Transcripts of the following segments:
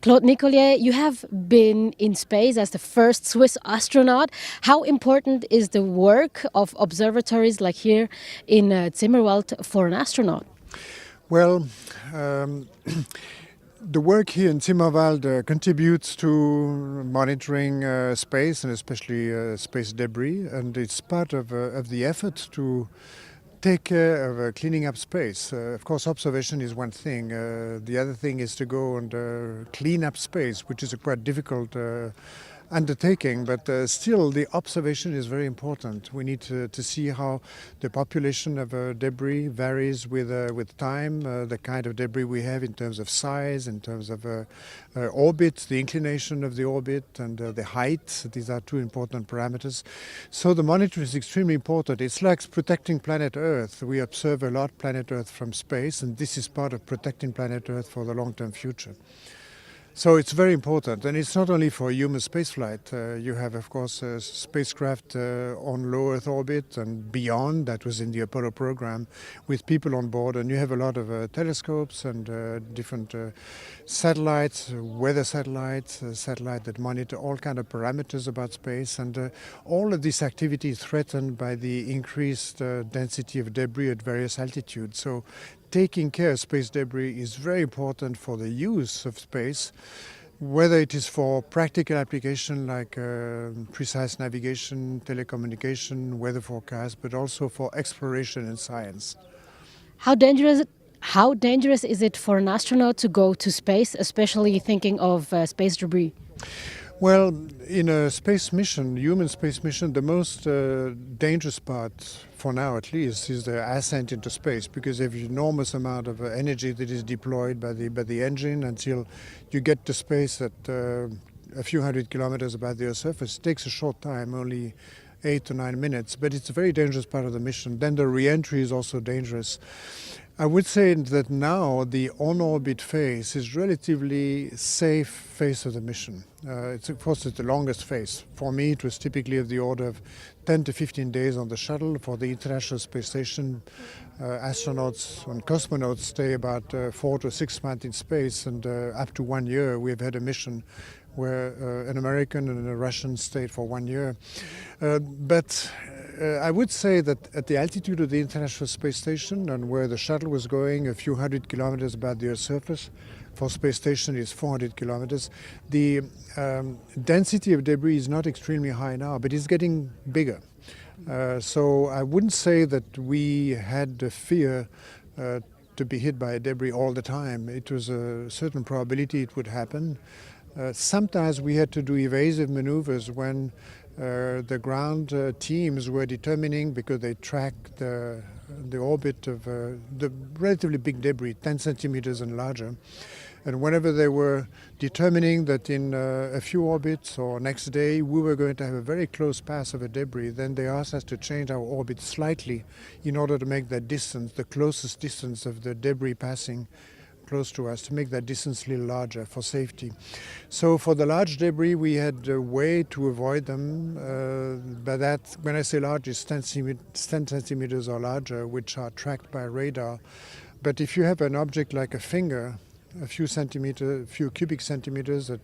Claude Nicollier, you have been in space as the first Swiss astronaut. How important is the work of observatories like here in Zimmerwald for an astronaut? Well, the work here in Zimmerwald contributes to monitoring space and especially space debris, and it's part of the effort to take care of cleaning up space. Of course, observation is one thing. The other thing is to go and clean up space, which is a quite difficult undertaking, but still the observation is very important. We need to see how the population of debris varies with time, the kind of debris we have in terms of size, in terms of orbit, the inclination of the orbit and the height. These are two important parameters. So the monitoring is extremely important. It's like protecting planet Earth. We observe a lot planet Earth from space, and this is part of protecting planet Earth for the long-term future. So it's very important, and it's not only for human spaceflight. You have, of course, spacecraft on low Earth orbit and beyond. That was in the Apollo program, with people on board, and you have a lot of telescopes and different satellites, weather satellites, satellites that monitor all kind of parameters about space, and all of this activity is threatened by the increased density of debris at various altitudes. So taking care of space debris is very important for the use of space, whether it is for practical application like precise navigation, telecommunication, weather forecast, but also for exploration and science. How dangerous is it for an astronaut to go to space, especially thinking of space debris? Well, in a space mission, human space mission, the most dangerous part, for now at least, is the ascent into space, because there's an enormous amount of energy that is deployed by the engine until you get to space at a few hundred kilometers above the Earth's surface. It takes a short time, only 8 to 9 minutes, but it's a very dangerous part of the mission. Then the re-entry is also dangerous. I would say that now the on-orbit phase is relatively safe phase of the mission. It's of course the longest phase. For me, it was typically of the order of 10 to 15 days on the shuttle. For the International Space Station, astronauts and cosmonauts stay about 4 to 6 months in space, and up to 1 year. We've had a mission where an American and a Russian stayed for 1 year. But I would say that at the altitude of the International Space Station and where the shuttle was going, a few hundred kilometers above the Earth's surface, for space station is 400 kilometers, the density of debris is not extremely high now, but it's getting bigger. So I wouldn't say that we had the fear to be hit by a debris all the time. It was a certain probability it would happen. Sometimes we had to do evasive maneuvers when the ground teams were determining, because they tracked the orbit of the relatively big debris, 10 centimeters and larger. And whenever they were determining that in a few orbits or next day we were going to have a very close pass of a debris, then they asked us to change our orbit slightly in order to make that distance, the closest distance of the debris passing close to us, to make that distance a little larger for safety. So for the large debris, we had a way to avoid them. But that, when I say large, is 10 centimeters or larger, which are tracked by radar. But if you have an object like a finger, a few cubic centimeters at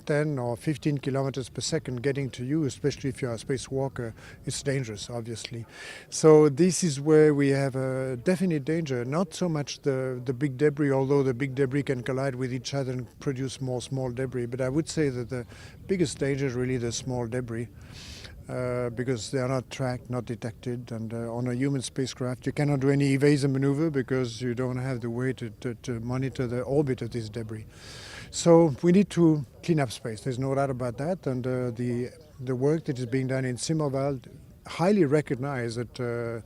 10 or 15 kilometers per second getting to you, especially if you're a spacewalker, it's dangerous, obviously. So this is where we have a definite danger, not so much the big debris, although the big debris can collide with each other and produce more small debris. But I would say that the biggest danger is really the small debris. Because they are not tracked, not detected, and on a human spacecraft you cannot do any evasive maneuver because you don't have the way to monitor the orbit of this debris. So we need to clean up space, there's no doubt about that, and the work that is being done in Zimmerwald, highly recognized at the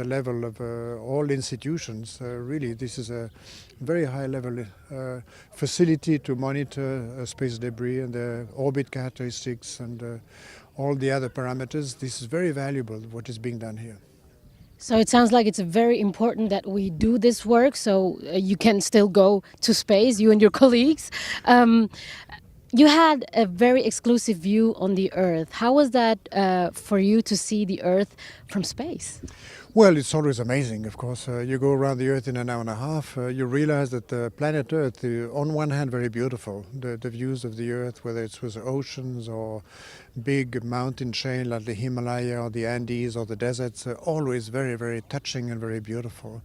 level of all institutions. Really, this is a very high level facility to monitor space debris and the orbit characteristics and all the other parameters. This is very valuable, what is being done here. So it sounds like it's very important that we do this work so you can still go to space, you and your colleagues. You had a very exclusive view on the Earth. How was that for you to see the Earth from space? Well, it's always amazing, of course. You go around the Earth in an hour and a half, you realize that the planet Earth, on one hand, very beautiful. The views of the Earth, whether it was oceans or big mountain chain like the Himalaya or the Andes or the deserts, always very, very touching and very beautiful.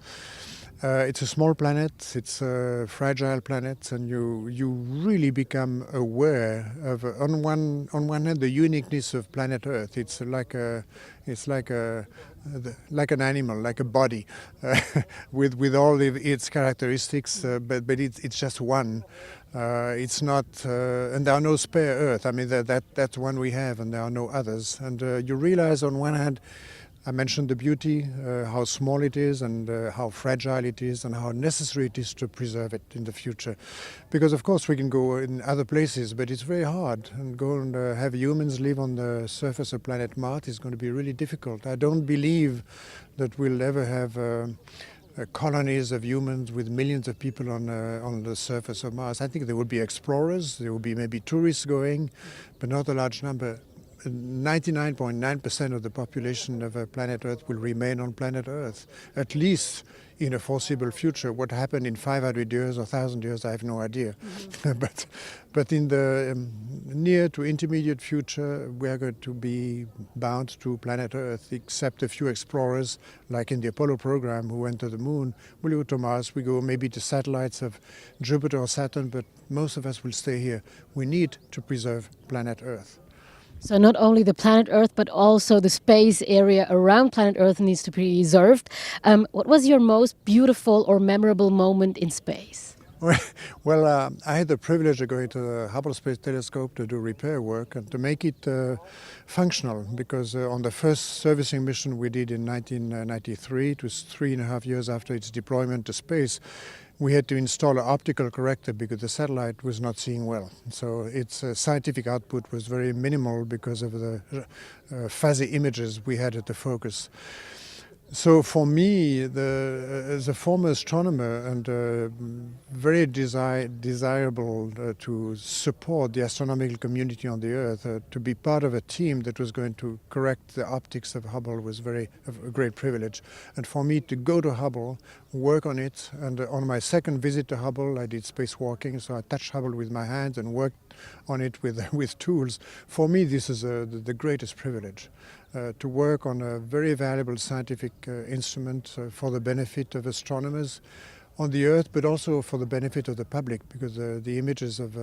It's a small planet, it's a fragile planet, and you really become aware of, on one hand, the uniqueness of planet Earth. It's like an animal, like a body, with all its characteristics, but it's just one. It's not, and there are no spare Earth. I mean, that's one we have, and there are no others. And you realize, on one hand, I mentioned the beauty, how small it is and how fragile it is and how necessary it is to preserve it in the future. Because of course we can go in other places, but it's very hard. And go and have humans live on the surface of planet Mars is going to be really difficult. I don't believe that we'll ever have colonies of humans with millions of people on the surface of Mars. I think there will be explorers, there will be maybe tourists going, but not a large number. 99.9% of the population of planet Earth will remain on planet Earth, at least in a foreseeable future. What happened in 500 years or 1,000 years, I have no idea. But in the near to intermediate future, we are going to be bound to planet Earth, except a few explorers, like in the Apollo program, who went to the moon. We'll go to Mars, we go maybe to satellites of Jupiter or Saturn, but most of us will stay here. We need to preserve planet Earth. So not only the planet Earth, but also the space area around planet Earth needs to be preserved. What was your most beautiful or memorable moment in space? Well, I had the privilege of going to the Hubble Space Telescope to do repair work and to make it functional, because on the first servicing mission we did in 1993, it was 3.5 years after its deployment to space, we had to install an optical corrector because the satellite was not seeing well. So its scientific output was very minimal because of the fuzzy images we had at the focus. So for me, as a former astronomer and very desirable to support the astronomical community on the Earth, to be part of a team that was going to correct the optics of Hubble was a great privilege. And for me to go to Hubble, work on it, and on my second visit to Hubble, I did spacewalking, so I touched Hubble with my hands and worked on it with tools. For me, this is the greatest privilege. To work on a very valuable scientific instrument for the benefit of astronomers on the Earth, but also for the benefit of the public, because the images of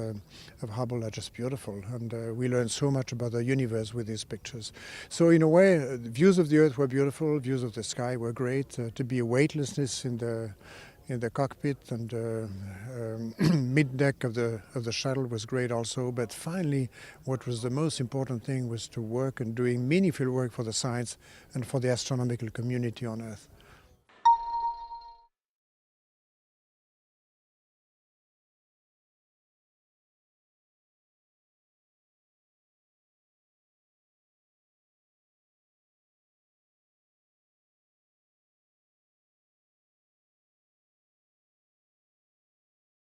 Hubble are just beautiful, and we learn so much about the universe with these pictures. So in a way, views of the Earth were beautiful, views of the sky were great. To be a weightlessness in the cockpit and mid-deck of the shuttle was great also. But finally, what was the most important thing was to work and doing meaningful work for the science and for the astronomical community on Earth.